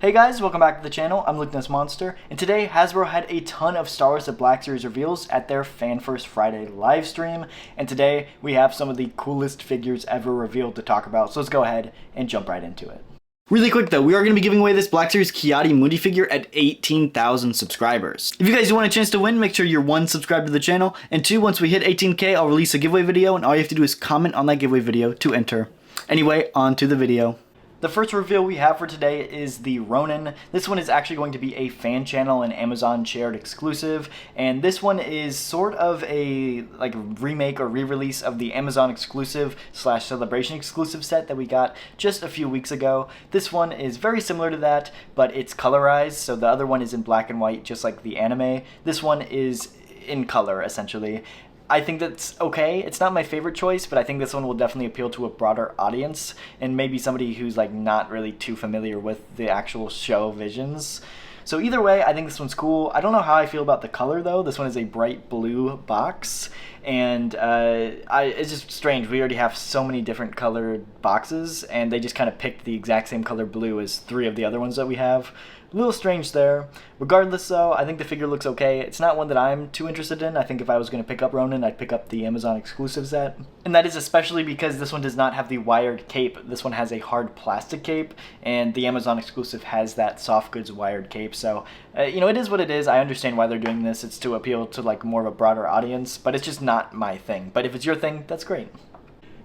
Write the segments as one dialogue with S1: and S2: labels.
S1: Hey guys, welcome back to the channel. I'm Lukenessmonster, and today Hasbro had a ton of Star Wars The Black Series reveals at their Fan First Friday live stream, and today we have some of the coolest figures ever revealed to talk about, so let's go ahead and jump right into it. Really quick though, we are going to be giving away this Black Series Ki-Adi figure at 18,000 subscribers. If you guys do want a chance to win, make sure you're 1, subscribed to the channel, and 2, once we hit 18k, I'll release a giveaway video, and all you have to do is comment on that giveaway video to enter. Anyway, on to the video. The first reveal we have for today is the Ronin. This one is actually going to be a fan channel and Amazon shared exclusive, and this one is sort of a remake or re-release of the Amazon exclusive / Celebration exclusive set that we got just a few weeks ago. This one is very similar to that, but it's colorized, so the other one is in black and white just like the anime. This one is in color essentially. I think that's okay. It's not my favorite choice, but I think this one will definitely appeal to a broader audience and maybe somebody who's not really too familiar with the actual show visions. So either way, I think this one's cool. I don't know how I feel about the color though. This one is a bright blue box, and it's just strange. We already have so many different colored boxes, and they just kind of picked the exact same color blue as 3 of the other ones that we have. A little strange there. Regardless though, I think the figure looks okay. It's not one that I'm too interested in. I think if I was going to pick up Ronin, I'd pick up the Amazon exclusive set. And that is especially because this one does not have the wired cape. This one has a hard plastic cape, and the Amazon exclusive has that soft goods wired cape. So, it is what it is. I understand why they're doing this. It's to appeal to more of a broader audience, but it's just not my thing. But if it's your thing, that's great.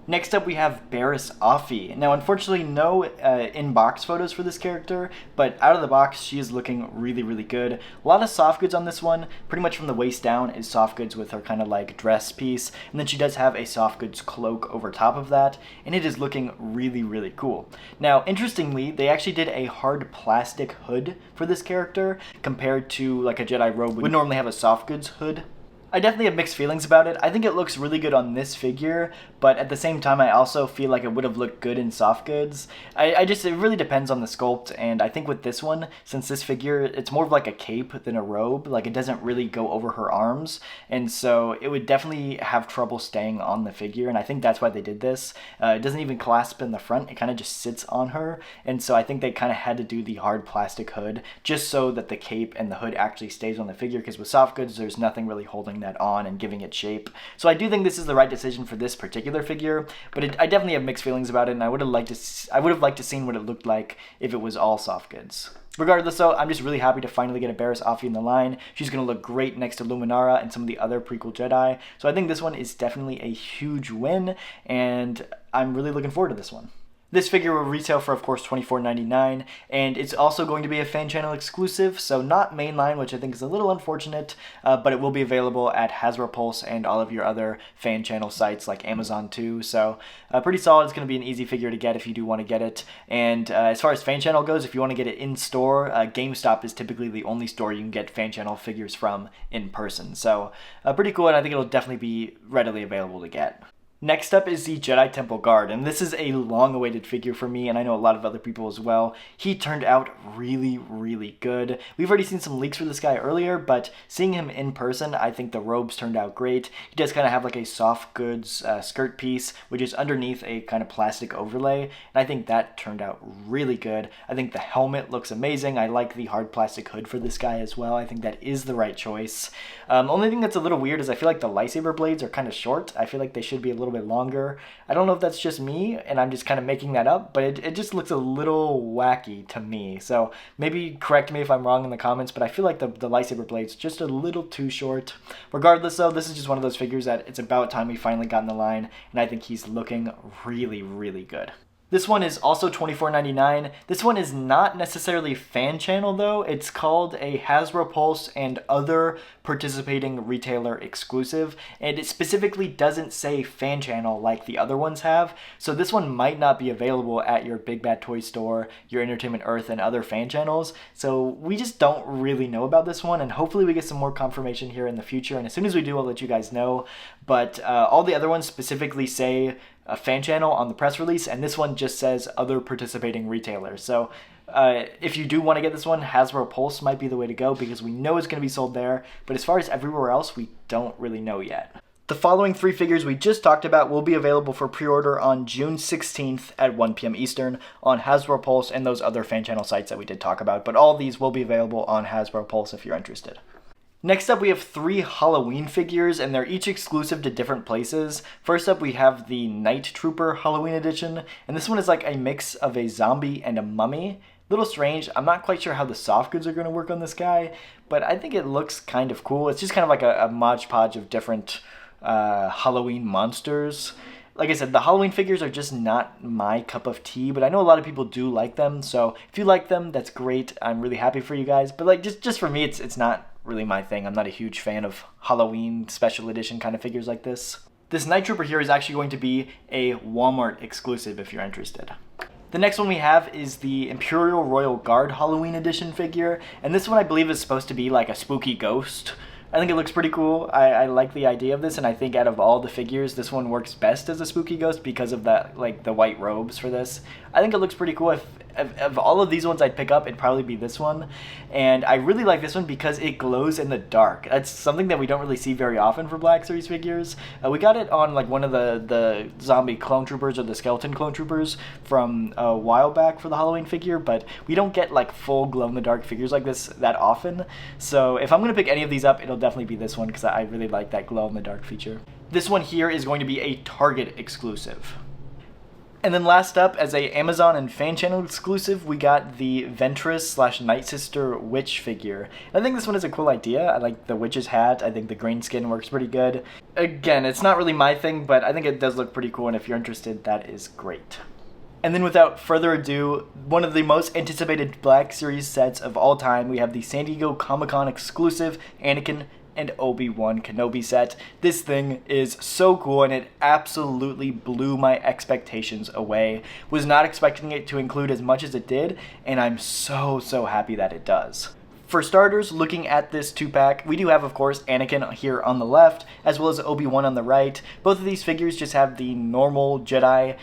S1: Next up we have Barriss Offee. Now unfortunately no in-box photos for this character, but out of the box she is looking really, really good. A lot of soft goods on this one. Pretty much from the waist down is soft goods with her kind of dress piece, and then she does have a soft goods cloak over top of that, and it is looking really, really cool. Now interestingly, they actually did a hard plastic hood for this character compared to a Jedi robe would normally have a soft goods hood. I definitely have mixed feelings about it. I think it looks really good on this figure, but at the same time I also feel like it would have looked good in soft goods. It really depends on the sculpt, and I think with this one, since this figure, it's more of a cape than a robe, it doesn't really go over her arms, and so it would definitely have trouble staying on the figure, and I think that's why they did this. It doesn't even clasp in the front, it kind of just sits on her, and so I think they kind of had to do the hard plastic hood just so that the cape and the hood actually stays on the figure, because with soft goods there's nothing really holding that on and giving it shape. So I do think this is the right decision for this particular figure, but I definitely have mixed feelings about it, and I would have liked to seen what it looked like if it was all soft goods. Regardless though, I'm just really happy to finally get a Barriss Offee in the line. She's going to look great next to Luminara and some of the other prequel Jedi, so I think this one is definitely a huge win, and I'm really looking forward to this one. This figure will retail for, of course, $24.99, and it's also going to be a fan channel exclusive, so not mainline, which I think is a little unfortunate, but it will be available at Hasbro Pulse and all of your other fan channel sites like Amazon too, so pretty solid. It's going to be an easy figure to get if you do want to get it, and as far as fan channel goes, if you want to get it in store, GameStop is typically the only store you can get fan channel figures from in person, so pretty cool, and I think it'll definitely be readily available to get. Next up is the Jedi Temple Guard, and this is a long-awaited figure for me, and I know a lot of other people as well. He turned out really, really good. We've already seen some leaks for this guy earlier, but seeing him in person, I think the robes turned out great. He does kind of have a soft goods skirt piece, which is underneath a kind of plastic overlay, and I think that turned out really good. I think the helmet looks amazing. I like the hard plastic hood for this guy as well. I think that is the right choice. Only thing that's a little weird is I feel like the lightsaber blades are kind of short. I feel like they should be a little bit longer. I don't know if that's just me and I'm just kind of making that up, but it just looks a little wacky to me. So maybe correct me if I'm wrong in the comments, but I feel like the lightsaber blade's just a little too short. Regardless though, this is just one of those figures that it's about time we finally got in the line, and I think he's looking really, really good. This one is also $24.99. This one is not necessarily fan channel though. It's called a Hasbro Pulse and other participating retailer exclusive, and it specifically doesn't say fan channel like the other ones have. So this one might not be available at your Big Bad Toy Store, your Entertainment Earth, and other fan channels. So we just don't really know about this one, and hopefully we get some more confirmation here in the future, and as soon as we do, I'll let you guys know. But all the other ones specifically say a fan channel on the press release, and this one just says other participating retailers. So if you do want to get this one, Hasbro Pulse might be the way to go because we know it's going to be sold there, but as far as everywhere else, we don't really know yet. The following 3 figures we just talked about will be available for pre-order on June 16th at 1 p.m. Eastern on Hasbro Pulse and those other fan channel sites that we did talk about, but all of these will be available on Hasbro Pulse if you're interested. Next up, we have 3 Halloween figures, and they're each exclusive to different places. First up, we have the Night Trooper Halloween edition, and this one is like a mix of a zombie and a mummy. Little strange. I'm not quite sure how the soft goods are going to work on this guy, but I think it looks kind of cool. It's just kind of like a Mod Podge of different Halloween monsters. Like I said, the Halloween figures are just not my cup of tea, but I know a lot of people do like them, so if you like them, that's great. I'm really happy for you guys, but like just for me, it's not really my thing. I'm not a huge fan of Halloween special edition kind of figures like this. This Night Trooper here is actually going to be a Walmart exclusive if you're interested. The next one we have is the Imperial Royal Guard Halloween edition figure, and this one I believe is supposed to be like a spooky ghost. I think it looks pretty cool. I like the idea of this, and I think out of all the figures, this one works best as a spooky ghost because of that, like the white robes for this. I think it looks pretty cool. If of all of these ones I'd pick up, it'd probably be this one. And I really like this one because it glows in the dark. That's something that we don't really see very often for BlackSeries figures. We got it on like one of the zombie clone troopers or the skeleton clone troopers from a while back for the Halloween figure, but we don't get like full glow-in-the-dark figures like this that often. So if I'm going to pick any of these up, it'll definitely be this one because I really like that glow-in-the-dark feature. This one here is going to be a Target exclusive. And then last up, as a Amazon and fan channel exclusive, we got the Ventress / Night Sister witch figure. And I think this one is a cool idea. I like the witch's hat. I think the green skin works pretty good. Again, it's not really my thing, but I think it does look pretty cool, and if you're interested, that is great. And then without further ado, one of the most anticipated BlackSeries sets of all time, we have the San Diego Comic-Con exclusive Anakin and Obi-Wan Kenobi set. This thing is so cool, and it absolutely blew my expectations away. Was not expecting it to include as much as it did, and I'm so happy that it does. For starters, looking at this 2-pack, we do have, of course, Anakin here on the left, as well as Obi-Wan on the right. Both of these figures just have the normal Jedi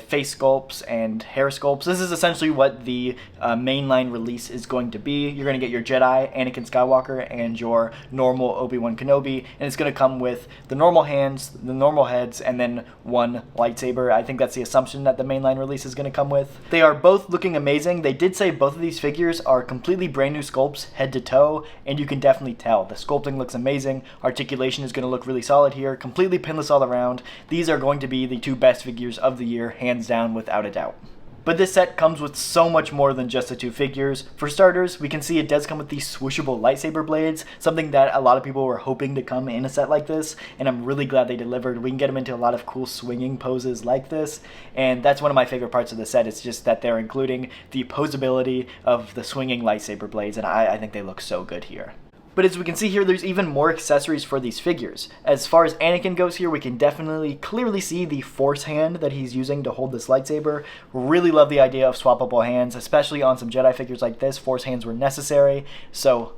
S1: face sculpts and hair sculpts. This is essentially what the mainline release is going to be. You're going to get your Jedi, Anakin Skywalker, and your normal Obi-Wan Kenobi, and it's going to come with the normal hands, the normal heads, and then one lightsaber. I think that's the assumption that the mainline release is going to come with. They are both looking amazing. They did say both of these figures are completely brand new sculpts, head to toe, and you can definitely tell. The sculpting looks amazing. Articulation is going to look really solid here. Completely pinless all around. These are going to be the 2 best figures of the year, hands down, without a doubt. But this set comes with so much more than just the 2 figures. For starters, we can see it does come with these swooshable lightsaber blades, something that a lot of people were hoping to come in a set like this, and I'm really glad they delivered. We can get them into a lot of cool swinging poses like this, and that's one of my favorite parts of the set. It's just that they're including the posability of the swinging lightsaber blades, and I think they look so good here. But as we can see here, there's even more accessories for these figures. As far as Anakin goes here, we can definitely clearly see the Force hand that he's using to hold this lightsaber. Really love the idea of swappable hands, especially on some Jedi figures like this. Force hands were necessary, so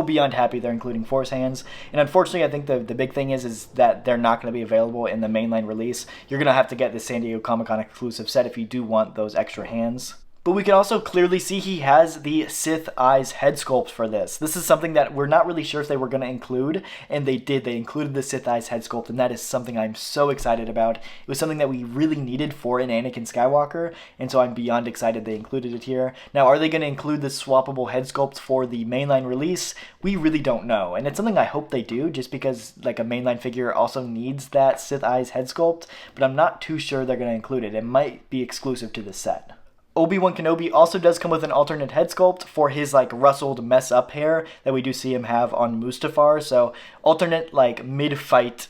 S1: beyond happy they're including Force hands. And unfortunately, I think the big thing is that they're not going to be available in the mainline release. You're going to have to get the San Diego Comic-Con exclusive set if you do want those extra hands. But we can also clearly see he has the Sith Eyes head sculpt for this. This is something that we're not really sure if they were going to include, and they did. They included the Sith Eyes head sculpt, and that is something I'm so excited about. It was something that we really needed for an Anakin Skywalker, and so I'm beyond excited they included it here. Now, are they going to include the swappable head sculpt for the mainline release? We really don't know, and it's something I hope they do, just because like a mainline figure also needs that Sith Eyes head sculpt, but I'm not too sure they're going to include it. It might be exclusive to the set. Obi-Wan Kenobi also does come with an alternate head sculpt for his like rustled mess up hair that we do see him have on Mustafar. So alternate like mid-fight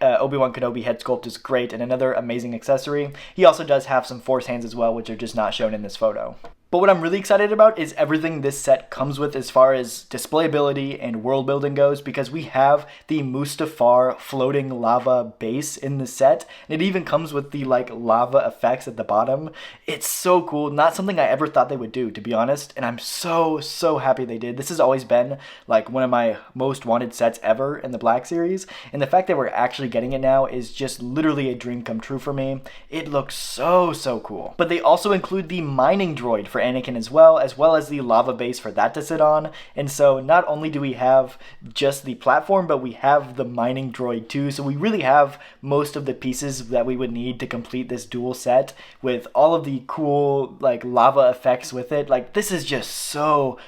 S1: Obi-Wan Kenobi head sculpt is great, and another amazing accessory. He also does have some Force hands as well, which are just not shown in this photo. But what I'm really excited about is everything this set comes with as far as displayability and world building goes, because we have the Mustafar floating lava base in the set, and it even comes with the like lava effects at the bottom. It's so cool. Not something I ever thought they would do, to be honest, and I'm so happy they did. This has always been like one of my most wanted sets ever in the BlackSeries, and the fact that we're actually getting it now is just literally a dream come true for me. It looks so cool. But they also include the mining droid for for Anakin as well as the lava base for that to sit on. And so not only do we have just the platform, but we have the mining droid too. So we really have most of the pieces that we would need to complete this duel set with all of the cool like lava effects with it. Like this is just so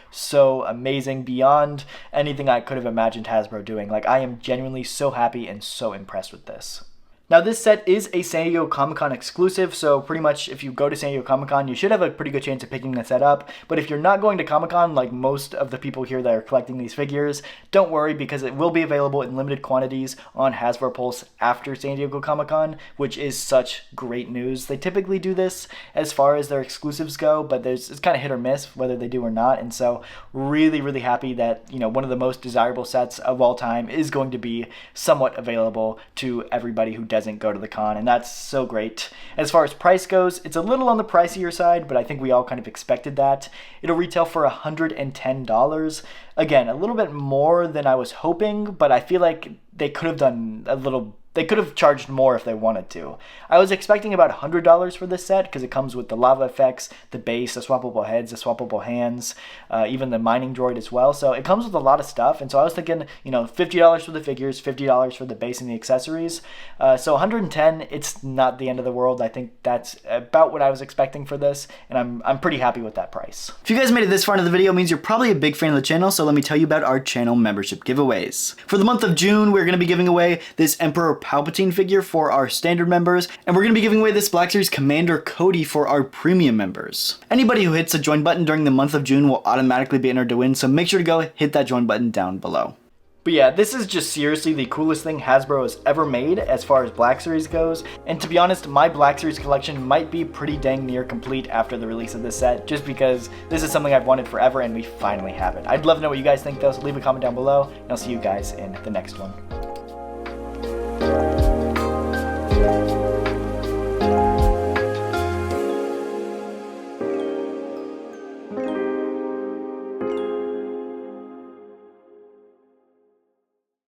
S1: amazing, beyond anything I could have imagined Hasbro doing. Like I am genuinely so happy and so impressed with this. Now this set is a San Diego Comic-Con exclusive, so pretty much if you go to San Diego Comic-Con, you should have a pretty good chance of picking the set up. But if you're not going to Comic-Con, like most of the people here that are collecting these figures, don't worry, because it will be available in limited quantities on Hasbro Pulse after San Diego Comic-Con, which is such great news. They typically do this as far as their exclusives go, but it's kind of hit or miss whether they do or not. And so really happy that, you know, one of the most desirable sets of all time is going to be somewhat available to everybody who doesn't go to the con, and that's so great. As far as price goes, it's a little on the pricier side, but I think we all kind of expected that. It'll retail for $110. Again, a little bit more than I was hoping, but I feel like they could have done they could have charged more if they wanted to. I was expecting about $100 for this set because it comes with the lava effects, the base, the swappable heads, the swappable hands, even the mining droid as well. So it comes with a lot of stuff. And so I was thinking, you know, $50 for the figures, $50 for the base and the accessories. So $110, it's not the end of the world. I think that's about what I was expecting for this, and I'm pretty happy with that price.
S2: If you guys made it this far into the video, it means you're probably a big fan of the channel, so let me tell you about our channel membership giveaways. For the month of June, we're going to be giving away this Emperor Palpatine figure for our standard members, and we're going to be giving away this BlackSeries Commander Cody for our premium members. Anybody who hits the join button during the month of June will automatically be entered to win, so make sure to go hit that join button down below.
S1: But yeah, this is just seriously the coolest thing Hasbro has ever made as far as BlackSeries goes. And to be honest, my BlackSeries collection might be pretty dang near complete after the release of this set, just because this is something I've wanted forever and we finally have it. I'd love to know what you guys think though, so leave a comment down below, and I'll see you guys in the next one.